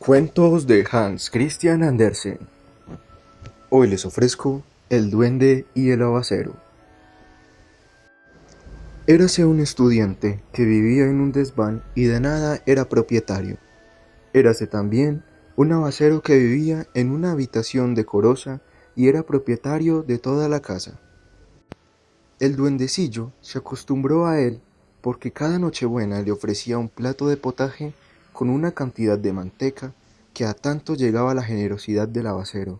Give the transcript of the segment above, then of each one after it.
Cuentos de Hans Christian Andersen. Hoy les ofrezco El duende y el aguacero. Érase un estudiante que vivía en un desván y de nada era propietario. Érase también un aguacero que vivía en una habitación decorosa y era propietario de toda la casa. El duendecillo se acostumbró a él porque cada nochebuena le ofrecía un plato de potaje con una cantidad de manteca que a tanto llegaba la generosidad del aguacero.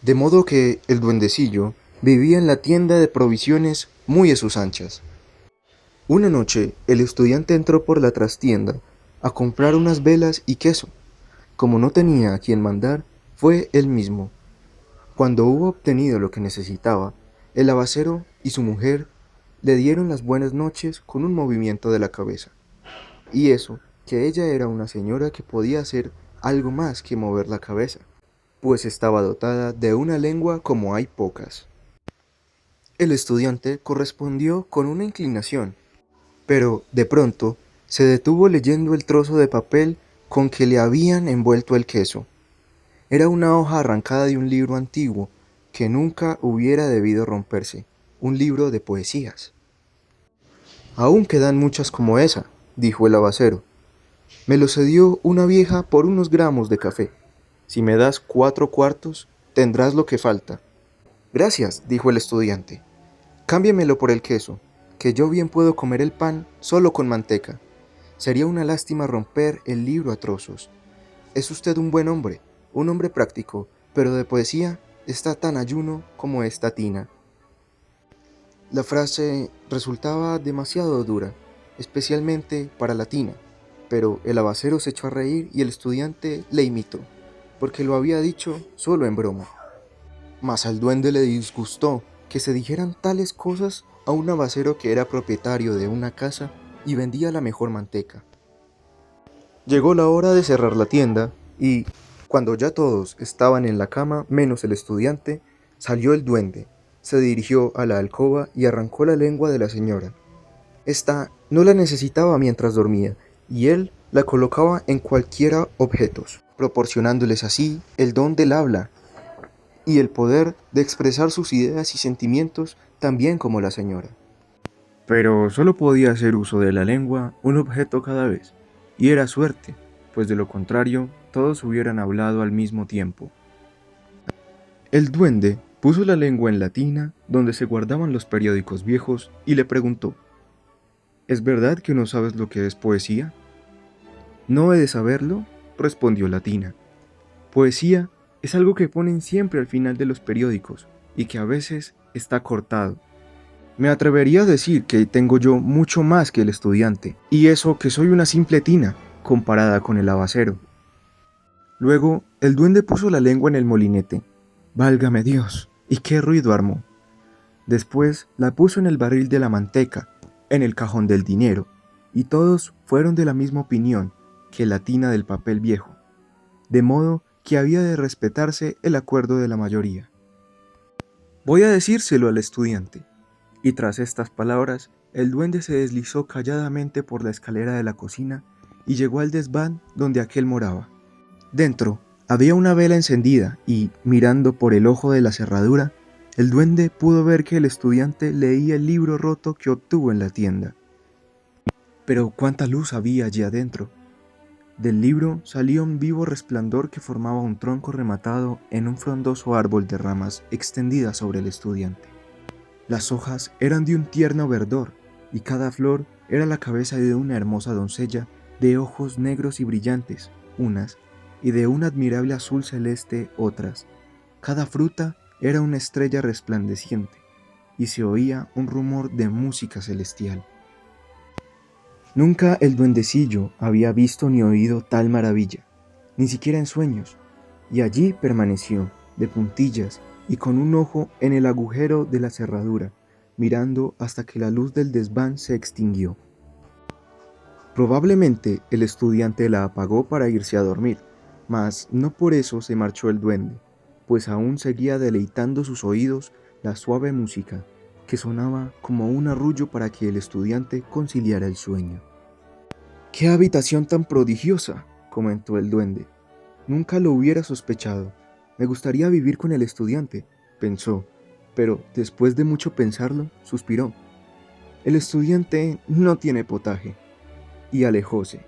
De modo que el duendecillo vivía en la tienda de provisiones muy a sus anchas. Una noche el estudiante entró por la trastienda a comprar unas velas y queso. Como no tenía a quien mandar, fue él mismo. Cuando hubo obtenido lo que necesitaba, el aguacero y su mujer le dieron las buenas noches con un movimiento de la cabeza. Y eso, que ella era una señora que podía hacer algo más que mover la cabeza, pues estaba dotada de una lengua como hay pocas. El estudiante correspondió con una inclinación, pero de pronto se detuvo leyendo el trozo de papel con que le habían envuelto el queso. Era una hoja arrancada de un libro antiguo que nunca hubiera debido romperse, un libro de poesías. Aún quedan muchas como esa, dijo el aguacero. Me lo cedió una vieja por unos gramos de café. Si me das 4 cuartos, tendrás lo que falta. Gracias, dijo el estudiante. Cámbiamelo por el queso, que yo bien puedo comer el pan solo con manteca. Sería una lástima romper el libro a trozos. Es usted un buen hombre, un hombre práctico, pero de poesía está tan ayuno como esta tina. La frase resultaba demasiado dura, especialmente para la tina, pero el aguacero se echó a reír y el estudiante le imitó, porque lo había dicho solo en broma. Mas al duende le disgustó que se dijeran tales cosas a un aguacero que era propietario de una casa y vendía la mejor manteca. Llegó la hora de cerrar la tienda y, cuando ya todos estaban en la cama menos el estudiante, salió el duende, se dirigió a la alcoba y arrancó la lengua de la señora. Esta no la necesitaba mientras dormía, y él la colocaba en cualquiera objetos, proporcionándoles así el don del habla y el poder de expresar sus ideas y sentimientos tan bien como la señora. Pero solo podía hacer uso de la lengua un objeto cada vez, y era suerte, pues de lo contrario todos hubieran hablado al mismo tiempo. El duende puso la lengua en la tina donde se guardaban los periódicos viejos y le preguntó: ¿Es verdad que no sabes lo que es poesía? No he de saberlo, respondió la tina. Poesía es algo que ponen siempre al final de los periódicos y que a veces está cortado. Me atrevería a decir que tengo yo mucho más que el estudiante, y eso que soy una simple tina, comparada con el aguacero. Luego, el duende puso la lengua en el molinete. Válgame Dios, ¿y qué ruido armó? Después la puso en el barril de la manteca, en el cajón del dinero, y todos fueron de la misma opinión que la tina del papel viejo, de modo que había de respetarse el acuerdo de la mayoría. Voy a decírselo al estudiante. Y tras estas palabras, el duende se deslizó calladamente por la escalera de la cocina y llegó al desván donde aquél moraba. Dentro había una vela encendida y, mirando por el ojo de la cerradura, el duende pudo ver que el estudiante leía el libro roto que obtuvo en la tienda. Pero cuánta luz había allí adentro. Del libro salía un vivo resplandor que formaba un tronco rematado en un frondoso árbol de ramas extendidas sobre el estudiante. Las hojas eran de un tierno verdor, y cada flor era la cabeza de una hermosa doncella de ojos negros y brillantes, unas, y de un admirable azul celeste otras. Cada fruta era una estrella resplandeciente, y se oía un rumor de música celestial. Nunca el duendecillo había visto ni oído tal maravilla, ni siquiera en sueños, y allí permaneció, de puntillas y con un ojo en el agujero de la cerradura, mirando hasta que la luz del desván se extinguió. Probablemente el estudiante la apagó para irse a dormir, mas no por eso se marchó el duende, pues aún seguía deleitando sus oídos la suave música, que sonaba como un arrullo para que el estudiante conciliara el sueño. ¡Qué habitación tan prodigiosa!, comentó el duende. Nunca lo hubiera sospechado. Me gustaría vivir con el estudiante, pensó, pero después de mucho pensarlo, suspiró. El estudiante no tiene potaje. Y alejóse.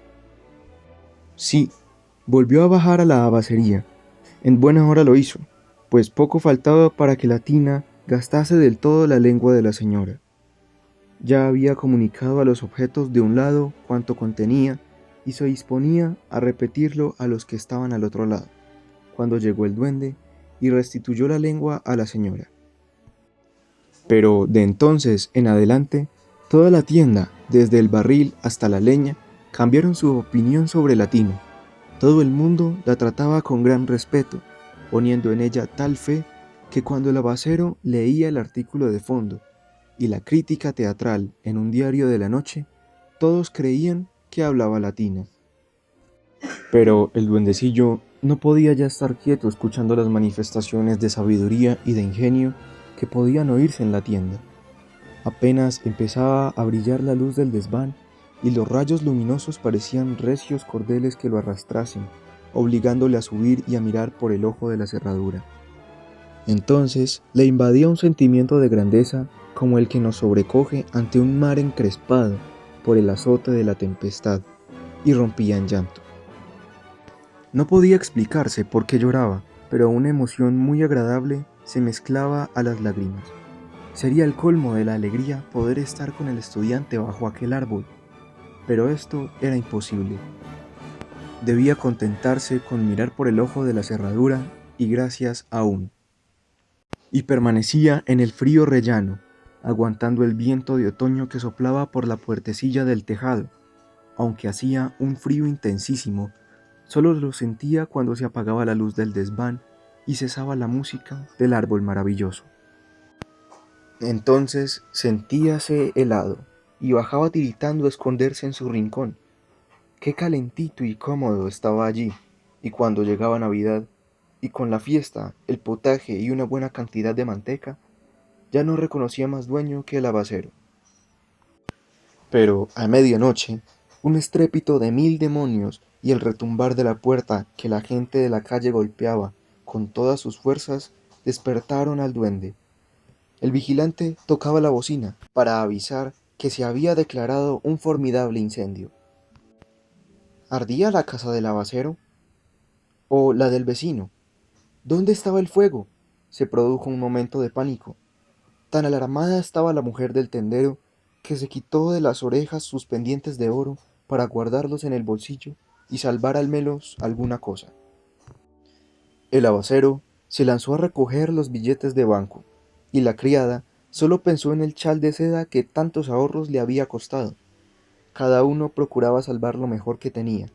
Sí, volvió a bajar a la abacería. En buena hora lo hizo, pues poco faltaba para que la tina gastase del todo la lengua de la señora. Ya había comunicado a los objetos de un lado cuanto contenía y se disponía a repetirlo a los que estaban al otro lado, cuando llegó el duende y restituyó la lengua a la señora. Pero de entonces en adelante, toda la tienda, desde el barril hasta la leña, cambiaron su opinión sobre la tina. Todo el mundo la trataba con gran respeto, poniendo en ella tal fe que cuando el abacero leía el artículo de fondo y la crítica teatral en un diario de la noche, todos creían que hablaba latina. Pero el duendecillo no podía ya estar quieto escuchando las manifestaciones de sabiduría y de ingenio que podían oírse en la tienda. Apenas empezaba a brillar la luz del desván y los rayos luminosos parecían recios cordeles que lo arrastrasen, obligándole a subir y a mirar por el ojo de la cerradura. Entonces le invadía un sentimiento de grandeza como el que nos sobrecoge ante un mar encrespado por el azote de la tempestad, y rompía en llanto. No podía explicarse por qué lloraba, pero una emoción muy agradable se mezclaba a las lágrimas. Sería el colmo de la alegría poder estar con el estudiante bajo aquel árbol, pero esto era imposible. Debía contentarse con mirar por el ojo de la cerradura y gracias aún. Y permanecía en el frío rellano, aguantando el viento de otoño que soplaba por la puertecilla del tejado. Aunque hacía un frío intensísimo, solo lo sentía cuando se apagaba la luz del desván y cesaba la música del árbol maravilloso. Entonces sentíase helado y bajaba tiritando a esconderse en su rincón. Qué calentito y cómodo estaba allí, y cuando llegaba Navidad, y con la fiesta, el potaje y una buena cantidad de manteca, ya no reconocía más dueño que el abacero. Pero a medianoche, un estrépito de 1000 demonios y el retumbar de la puerta que la gente de la calle golpeaba con todas sus fuerzas despertaron al duende. El vigilante tocaba la bocina para avisar que se había declarado un formidable incendio. ¿Ardía la casa del abacero? ¿O la del vecino? ¿Dónde estaba el fuego? Se produjo un momento de pánico. Tan alarmada estaba la mujer del tendero que se quitó de las orejas sus pendientes de oro para guardarlos en el bolsillo y salvar al menos alguna cosa. El abacero se lanzó a recoger los billetes de banco, y la criada solo pensó en el chal de seda que tantos ahorros le había costado. Cada uno procuraba salvar lo mejor que tenía,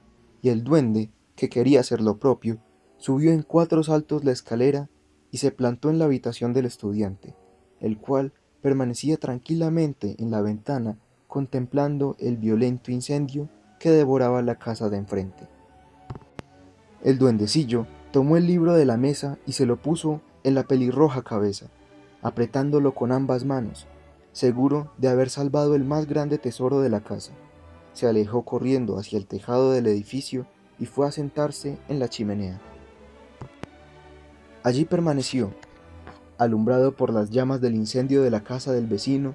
y el duende, que quería hacer lo propio, subió en 4 saltos la escalera y se plantó en la habitación del estudiante, el cual permanecía tranquilamente en la ventana contemplando el violento incendio que devoraba la casa de enfrente. El duendecillo tomó el libro de la mesa y se lo puso en la pelirroja cabeza, apretándolo con ambas manos, seguro de haber salvado el más grande tesoro de la casa. Se alejó corriendo hacia el tejado del edificio y fue a sentarse en la chimenea. Allí permaneció, alumbrado por las llamas del incendio de la casa del vecino,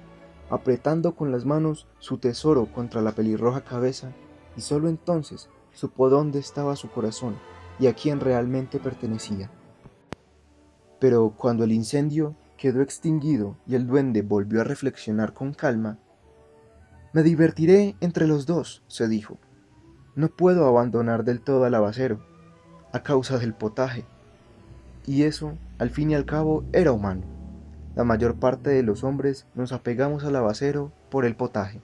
apretando con las manos su tesoro contra la pelirroja cabeza, y solo entonces supo dónde estaba su corazón y a quién realmente pertenecía. Pero cuando el incendio quedó extinguido y el duende volvió a reflexionar con calma, «Me divertiré entre los dos», se dijo. «No puedo abandonar del todo al abacero, a causa del potaje». Y eso, al fin y al cabo, era humano. La mayor parte de los hombres nos apegamos al abacero por el potaje.